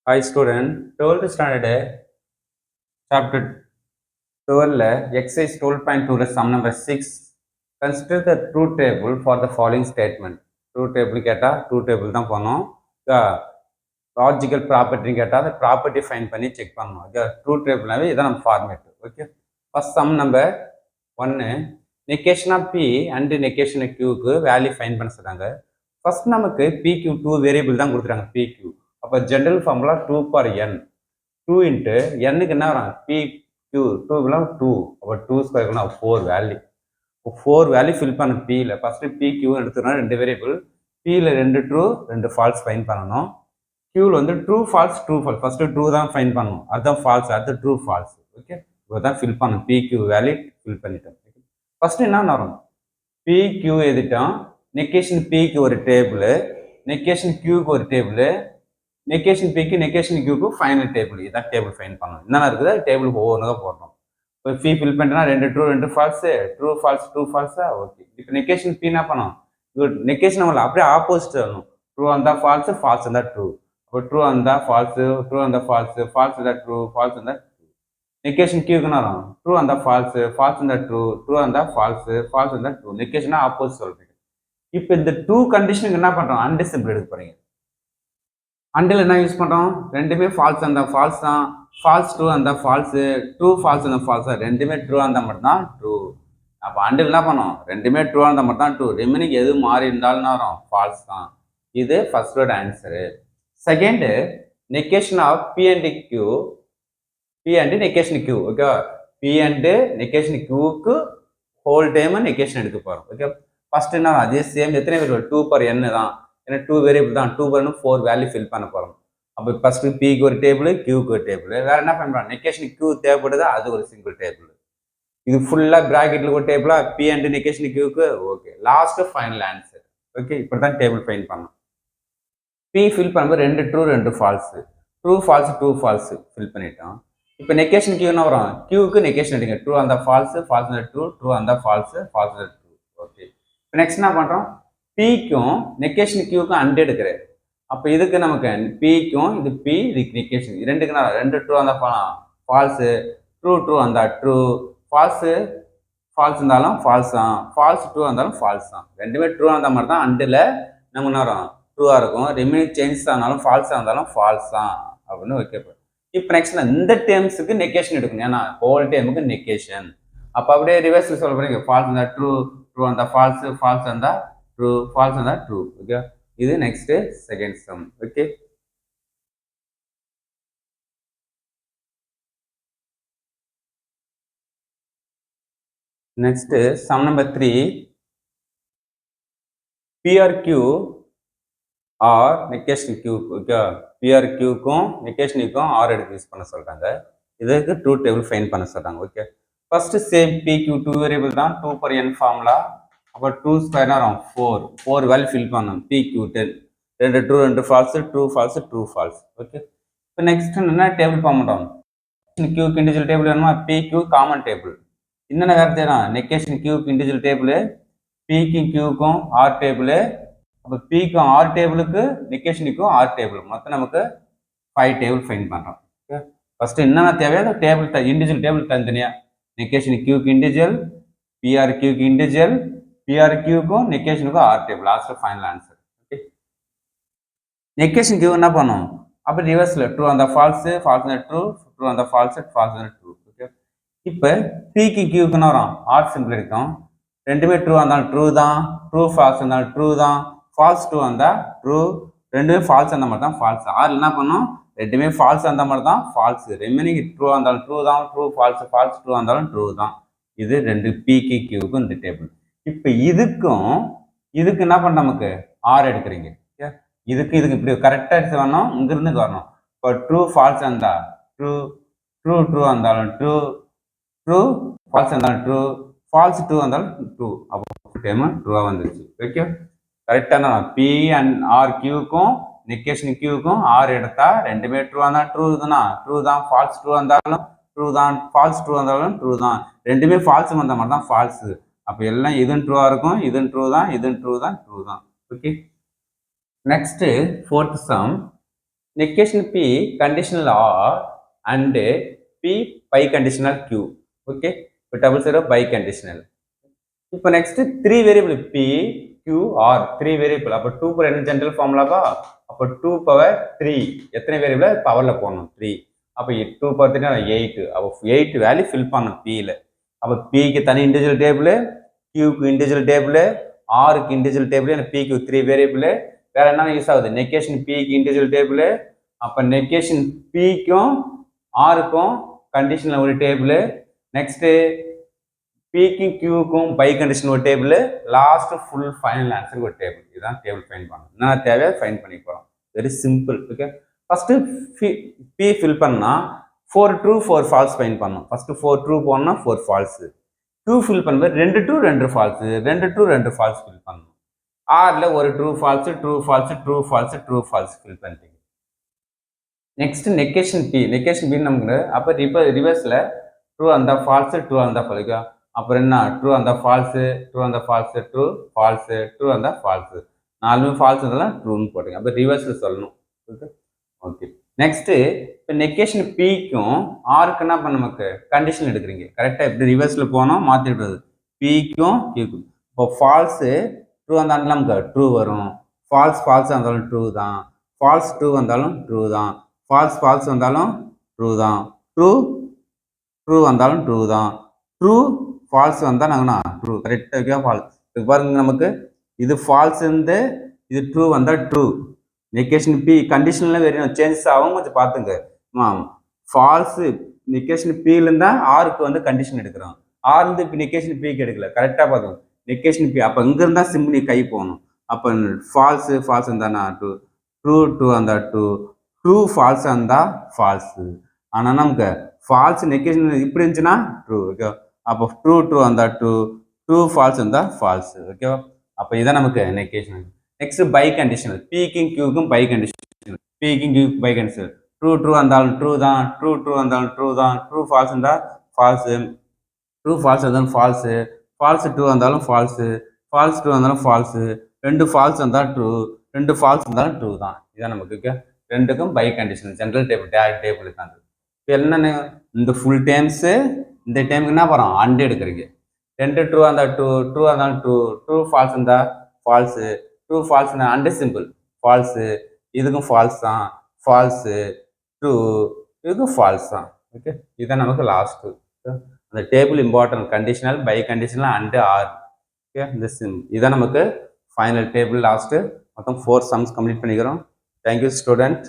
Hi student, 12th standard chapter 12 exercise 12.2 sum number 6. Consider the truth table for the following statement. Truth table கேட்டா truth table தான் போனோம். Logical ப்ராப்பர்ட்டின்னு கேட்டால் அந்த property find பண்ணி check பண்ணணும். ட்ரூத் டேபிள்னாவே இதான் நம்ம format. Okay, first sum number 1 negation of P and negation கியூக்கு வேல்யூ ஃபைன் பண்ண சொல்கிறாங்க. ஃபர்ஸ்ட் நமக்கு பிக்யூ 2 வேரியபிள் தான் கொடுத்துருக்காங்க பிக்யூ. அப்போ general formula 2 for N 2 into என்னுக்கு என்ன வரும் பிக்யூ 2 2 அப்போ 2 ஸ்கொயர்னா 4 வேல்யூ. 4 வேல்யூ ஃபில் பண்ண பியில் ஃபர்ஸ்ட் பிக்யூ எடுத்துக்கணும். 2 வேரியபிள் பியில் 2 ட்ரூ 2 ஃபால்ஸ் ஃபைன் பண்ணணும். கியூவில் வந்து ட்ரூ ஃபால்ஸ் ஃபர்ஸ்ட் ட்ரூ தான் ஃபைன் பண்ணணும். அதுதான் ஃபால்ஸ், அடுத்து ட்ரூ ஃபால்ஸ். ஓகே, இப்போ தான் ஃபில் பண்ணணும். பிக்யூ வேல்யூ ஃபில் பண்ணிட்டோம். ஃபர்ஸ்ட் என்ன வரும், பிக்யூ எழுதிட்டோம். நெகேஷன் பிக்கு ஒரு டேபிள், நெகேஷன் கியூக்கு ஒரு டேபிள், நெகேஷன் பிக்கு நெகேஷன் கியூக்கு ஃபைனல் டேபிள். இதான் டேபிள் ஃபைன் பண்ணணும். என்னென்ன இருக்குது டேபிள் ஒவ்வொன்றும் போடணும். இப்போ பி ஃபில் பண்ணிட்டோம்னா 2 ட்ரூ 2 ஃபால்ஸு, ட்ரூ ஃபால்ஸ் 2 ஃபால்ஸா. ஓகே, இப்போ நெகேஷன் பி என்ன பண்ணணும், நெகேஷன் நம்மள அப்படியே ஆப்போசிட் வரணும். ட்ரூ இருந்தால் ஃபால்ஸு, ஃபால்ஸ் இருந்தால் ட்ரூ. இப்போ ட்ரூ இருந்தால் ஃபால்ஸு, ட்ரூ இருந்தால் ஃபால்ஸு, ஃபால்ஸ் இருந்தால் ட்ரூ, ஃபால்ஸ் இருந்தால் ட்ரூ. நெகேஷன் கியூக்குன்னு வரும். ட்ரூ இருந்தால் ஃபால்ஸு, ஃபால்ஸ் இருந்தால் ட்ரூ, ட்ரூ இருந்தால் ஃபால்ஸு, ஃபால்ஸ் இருந்தால் ட்ரூ. நெகேஷனா ஆப்போசிட் சொல்றீங்க. இப்போ இந்த 2 கண்டிஷனுக்கு என்ன பண்ணுறோம், அண்ட் சிம்பிள் எடுக்க போறீங்க. அண்டில் என்ன யூஸ் பண்ணுறோம், ரெண்டுமே ஃபால்ஸ் இருந்தால் ஃபால்ஸ் தான், ஃபால்ஸ் ட்ரூ இருந்தால் ஃபால்ஸு, ட்ரூ ஃபால்ஸ் இருந்தால் ஃபால்ஸா, ரெண்டுமே ட்ரூ இருந்தால் மட்டும் தான் ட்ரூ. அப்போ அண்டில் என்ன பண்ணோம், ரெண்டுமே ட்ரூ இருந்தால் மட்டும் தான் ட்ரூ. ரிமைனிங் எது மாறி இருந்தாலும் வரும் ஃபால்ஸ் தான். இது ஃபர்ஸ்டோட answer. Second negation of P and Q, P and negation Q. Okay, P and negation கியூக்கு ஹோல் டைம் நெகேஷன் எடுக்க போகிறோம். ஓகே, ஃபர்ஸ்ட் என்ன அதே சேம் எத்தனை வேரியபிள் 2 பர் n தான். ஏன்னா 2 வேரியபிள் தான், 2 பர் 4 வேல்யூ ஃபில் பண்ண போகிறோம். அப்போ ஃபர்ஸ்ட் பிக்கு ஒரு டேபிள், கியூக்கு ஒரு டேபிள். வேற என்ன பண்ணுறோம், நெகேஷன் கியூ தேவைப்படுது, அது ஒரு சிங்கிள் டேபிள். இது ஃபுல்லாக பிராக்கெட்ல ஒரு டேபிளா பி அண்ட் நெகேஷன் கியூக்கு. Okay, last final answer. Okay, இப்படி தான் டேபிள் ஃபைன் பண்ணணும். பி ஃபில் பண்ணும்போது 2 true 2 false, true false 2 false fill பண்ணிட்டோம். இப்போ நெகேஷன் கியூ என்ன வரும், கியூக்கு நெகேஷன் எடுங்க. ட்ரூ அந்த ஃபால்ஸு, ஃபால்ஸ் அந்த ட்ரூ, ட்ரூ அந்த ஃபால்ஸு, ஃபால்ஸ் அந்த ட்ரூ. ஓகே, இப்போ நெக்ஸ்ட் என்ன பண்ணுறோம், பிக்கும் நெகேஷன் கியூக்கும் அண்ட் எடுக்கிறேன். அப்போ இதுக்கு நமக்கு பிக்கும் இது பி, இதுக்கு நெகேஷன் ரெண்டுக்கு நான் 2 ட்ரூ அந்த ஃபால்ஸு, ட்ரூ ட்ரூ அந்த ட்ரூ, ஃபால்ஸு ஃபால்ஸ் இருந்தாலும் ஃபால்ஸ் தான், ஃபால்ஸ் ட்ரூ இருந்தாலும் ஃபால்ஸ் தான். ரெண்டுமே ட்ரூ அந்த மாதிரி தான் அண்டில் நம்ம என்ன வரும் ட்ரூவாக இருக்கும். ரிமைனிங் சேஞ்சஸ் ஆனாலும் ஃபால்ஸாக இருந்தாலும் ஃபால்ஸ் தான் அப்படின்னு வைக்கப்படும். இப்போ நெக்ஸ்ட் இந்த டேர்ம்ஸுக்கு நெகேஷன் எடுக்கணும். ஏன்னா ஹோல் டேர்முக்கு நெகேஷன். அப்போ அப்படியே ரிவர்ஸில் சொல்ல போறீங்க, ஃபால்ஸ் இருந்தால் ட்ரூ, ட்ரூ இருந்தால் ஃபால்ஸு, ஃபால்ஸ் இருந்தால் ட்ரூ, ஃபால்ஸ் இருந்தால் ட்ரூ. ஓகே, இது next second sum. Okay, next sum number 3 P or Q or negation Q. Okay, பிஆர்கியூக்கும் நெகேஷனுக்கும் ஆர் எடுத்து யூஸ் பண்ண சொல்றாங்க. இதுக்கு ட்ரூத் டேபிள் ஃபைன் பண்ண சொல்றாங்க. Okay, first same P Q 2 variable தான், 2 பர் n ஃபார்முலா. அப்போ 2 ஸ்கொயர் வரும் 4 வேல்யூ ஃபில் பண்ணணும். PQ 10, 2 true 2 false, true false true false. Okay, இப்போ நெக்ஸ்ட் என்ன டேபிள் ஃபார்ம் பண்ணுறோம், கியூக்கு இண்டிவிஜுவல் டேபிள் வேணுமா, பிக்யூ காமன் டேபிள். என்னென்ன வேறு தேடும், நெகேஷன் கியூக்கு இண்டிவிஜுவல் டேபிள், பிக்கும் கியூக்கும் ஆர் டேபிள். அப்போ பிக்கும் ஆர் டேபிளுக்கு நெகேஷனுக்கும் ஆர் டேபிள், மொத்தம் நமக்கு 5 டேபிள் ஃபைன் பண்ணுறோம். ஓகே, ஃபர்ஸ்ட் என்னென்ன தேவையோ அந்த டேபிள் இண்டிவிஜுவல் டேபிள் தனித்தனியாக, நெகேஷன் கியூக்கு இண்டிவிஜுவல், பிஆர் கியூக்கு இண்டிவிஜுவல், பிஆர் கியூக்கும் நெகேஷனுக்கும் or table. Last final answer. Okay, negation Q என்ன பண்ணும், அப்போ ரிவர்ஸில் ட்ரூ அந்த ஃபால்ஸு, ஃபால்ஸ் அந்த ட்ரூ, ட்ரூ அந்த ஃபால்ஸு, ஃபால்ஸ் அந்த ட்ரூ. ஓகே, இப்போ பிக்கு கியூக்குன்னு வரும் ஆர் சிம்பிள் இருக்கும். ரெண்டுமே ட்ரூ இருந்தாலும் ட்ரூ தான், ட்ரூ ஃபால்ஸ் இருந்தாலும் ட்ரூ தான், ஃபால்ஸ் ட்ரூ இருந்தால் ட்ரூ, ரெண்டுமே ஃபால்ஸ் அந்த மாதிரி தான் ஃபால்ஸ். ஆர் என்ன பண்ணும், ரெண்டுமே ஃபால்ஸ் அந்த மாதிரி தான் ஃபால்ஸ். ரிமைனிங் ட்ரூ இருந்தாலும் ட்ரூ தான், ட்ரூ ஃபால்ஸ், ஃபால்ஸ் ட்ரூ இருந்தாலும் ட்ரூ தான். இது ரெண்டு பிக்கு கியூக்கும் இந்த டேபிள். இப்போ இதுக்கும் இதுக்கு என்ன பண்ண நமக்கு ஆர் எடுக்கிறீங்க. இதுக்கு இப்படி கரெக்டாக எடுத்து வரணும், இங்கிருந்து வரணும். இப்போ ட்ரூ ஃபால்ஸ் இருந்தா ட்ரூ, ட்ரூ ட்ரூ இருந்தாலும் ட்ரூ, ட்ரூ ஃபால்ஸ் இருந்தாலும் ட்ரூ, ஃபால்ஸ் ட்ரூ இருந்தாலும் ட்ரூ. அப்போ டைம் ட்ரூவாக வந்துருச்சு. ஓகே, கரெக்டாக பி அண்ட் ஆர் கியூக்கும் நெகேஷன் கியூக்கும் ஆர் எடுத்தா ரெண்டுமே ட்ரூ இருந்தால் ட்ரூ தானா, ட்ரூ தான். ஃபால்ஸ் ட்ரூ இருந்தாலும் ட்ரூ தான், ஃபால்ஸ் ட்ரூ இருந்தாலும் ட்ரூ தான். ரெண்டுமே ஃபால்ஸ் வந்த மாதிரி தான் ஃபால்ஸு. அப்போ எல்லாம் இதுவும் ட்ரூவாக இருக்கும், இதுவும் ட்ரூ தான், இதுவும் ட்ரூ தான், ட்ரூ தான். Okay, next 4th sum negation P conditional R and P biconditional Q. Okay, இப்போ double zero biconditional. இப்போ next 3 variable P, Q, R 3 variable. அப்போ 2 power என்ன general formula? அப்போ 2 power 3 எத்தனை வேரியபிள் பவர்ல போடணும் 3. அப்போ 2 power 3 8. அப்போ 8 வேல்யூ ஃபில் பண்ணணும் Pல. அப்போ Pக்கு தனி இண்டிவிஜுவல் டேபிள், Qக்கு இண்டிவிஜுவல் டேபிள், Rக்கு இண்டிவிஜுவல் டேபிள், Pக்கு 3 வேரியபிள். வேற என்ன யூஸ் ஆகுது? நெகேஷன் Pக்கு இண்டிவிஜுவல் டேபிள். அப்போ நெகேஷன் Pக்கும் Rக்கும் கண்டிஷனல் ஒரு டேபிள். நெக்ஸ்ட் Pக்கும் Qக்கும் பை கண்டிஷன் ஒரு டேபிள், லாஸ்ட் ஃபுல் ஃபைனல் ஆன்சருக்கு ஒரு டேபிள். இதுதான் டேபிள் ஃபைன் பண்ணணும். என்ன தேவையோ ஃபைன் பண்ணி போகிறோம். Very simple. Okay, first P fill பண்ணா 4 ட்ரூ 4 ஃபால்ஸ் ஃபைன் பண்ணணும். ஃபர்ஸ்ட் 4 ட்ரூ போனா 4 ஃபால்ஸ். Q ஃபில் பண்ணும்போது 2 true 2 false, 2 true 2 false fill பண்ணணும். Rல ஒரு true false, true false, true false, true false fill பண்ணிட்டீங்க. நெக்ஸ்ட் நெகேஷன் P நமக்கு அப்போ ரிவர்ஸ்ல ட்ரூ அந்த ஃபால்ஸ், ட்ரூ அந்த ஃபால்ஸ். அப்புறம் என்ன? ட்ரூ அந்த ஃபால்ஸு, ட்ரூ அந்த ஃபால்ஸு, ட்ரூ ஃபால்ஸு, ட்ரூ அந்த ஃபால்ஸு. 4 ஃபால்ஸ் இதெல்லாம் ட்ரூன்னு போட்டுங்க. அப்போ ரிவர்ஸில் சொல்லணும். Okay okay. நெக்ஸ்ட்டு இப்போ நெகேஷன் Pக்கும் Rக்கு என்ன பண்ண நமக்கு கண்டிஷன் எடுக்கிறீங்க. கரெக்டாக இப்படி ரிவர்ஸில் போனோம் மாற்றிடுறது. Pக்கும் Qக்கும் இப்போ ஃபால்ஸு ட்ரூ வந்தாலும் நமக்கு ட்ரூ வரும். ஃபால்ஸ் வந்தாலும் ட்ரூ தான். ஃபால்ஸ் ட்ரூ வந்தாலும் ட்ரூ தான். ஃபால்ஸ் வந்தாலும் ட்ரூ தான். ட்ரூ வந்தாலும் ட்ரூ தான். ட்ரூ ஃபால்ஸ் வந்தால் நாங்கண்ணா ட்ரூ கரெக்டாக ஃபால்ஸ். இது பாருங்க, நமக்கு இது ஃபால்ஸ் இருந்து இது ட்ரூ வந்தால் ட்ரூ. நெகேஷன் P கண்டிஷனில் வெறும் சேஞ்சஸ் ஆகும், கொஞ்சம் பார்த்துங்க. ஃபால்ஸு நெகேஷன் Pலேருந்தா Rக்கு வந்து கண்டிஷன் எடுக்கிறோம். Rலேருந்து இப்போ நெகேஷன் Pக்கு எடுக்கல. கரெக்டாக பார்த்துக்கோங்க. நெகேஷன் P அப்போ இங்கே இருந்தால் சிம்பிளி கை போகணும். அப்போ ஃபால்ஸ் இருந்தானா ட்ரூ, ட்ரூ இருந்தால் ட்ரூ ஃபால்ஸ் இருந்தால் ஃபால்ஸு. ஆனால் நமக்கு ஃபால்ஸ் நெகேஷன் இப்படி இருந்துச்சுன்னா ட்ரூ. ஓகே, அப்போ ட்ரூ வந்தால் ட்ரூ ஃபால்ஸ் இருந்தால் ஃபால்ஸ். ஓகேவா? அப்போ இதான் நமக்கு நெகேஷன். Next biconditional. Pக்கும் Qக்கும் பை கண்டிஷனல். Pக்கும் Qக்கும் பை கண்டிஷனல். ட்ரூ வந்தாலும் ட்ரூ தான். ட்ரூ வந்தாலும் ட்ரூ தான். ட்ரூ ஃபால்ஸ் இருந்தால் ஃபால்ஸு. ட்ரூ ஃபால்ஸ் இருந்தாலும் ஃபால்ஸு. ஃபால்ஸ் ட்ரூ வந்தாலும் ஃபால்ஸு. ஃபால்ஸ் ட்ரூ வந்தாலும் ஃபால்ஸு. 2 ஃபால்ஸ் இருந்தால் ட்ரூ. 2 ஃபால்ஸ் இருந்தாலும் ட்ரூ தான். இதான் நமக்கு ரெண்டுக்கும் biconditional general table table தான். இப்போ என்னென்ன இந்த ஃபுல் டைம்ஸு இந்த டைமுக்கு என்ன போகிறோம்? அண்டு எடுக்கிறீங்க. 2 ட்ரூ இருந்தால் ட்ரூ இருந்தாலும் ட்ரூ ஃபால்ஸ் இருந்தால் ஃபால்ஸு. ட்ரூ ஃபால்ஸ்னா அண்டு சிம்பிள் ஃபால்ஸு. இதுக்கும் ஃபால்ஸ் தான். ஃபால்ஸு ட்ரூ, இதுக்கும் ஃபால்ஸ் தான். ஓகே, இதுதான் நமக்கு லாஸ்ட்டு. அந்த table important conditional biconditional and or. Okay, இந்த இதான் நமக்கு ஃபைனல் டேபிள் லாஸ்ட்டு. மொத்தம் 4 சம்ஸ் கம்ப்ளீட் பண்ணிக்கிறோம். Thank you student.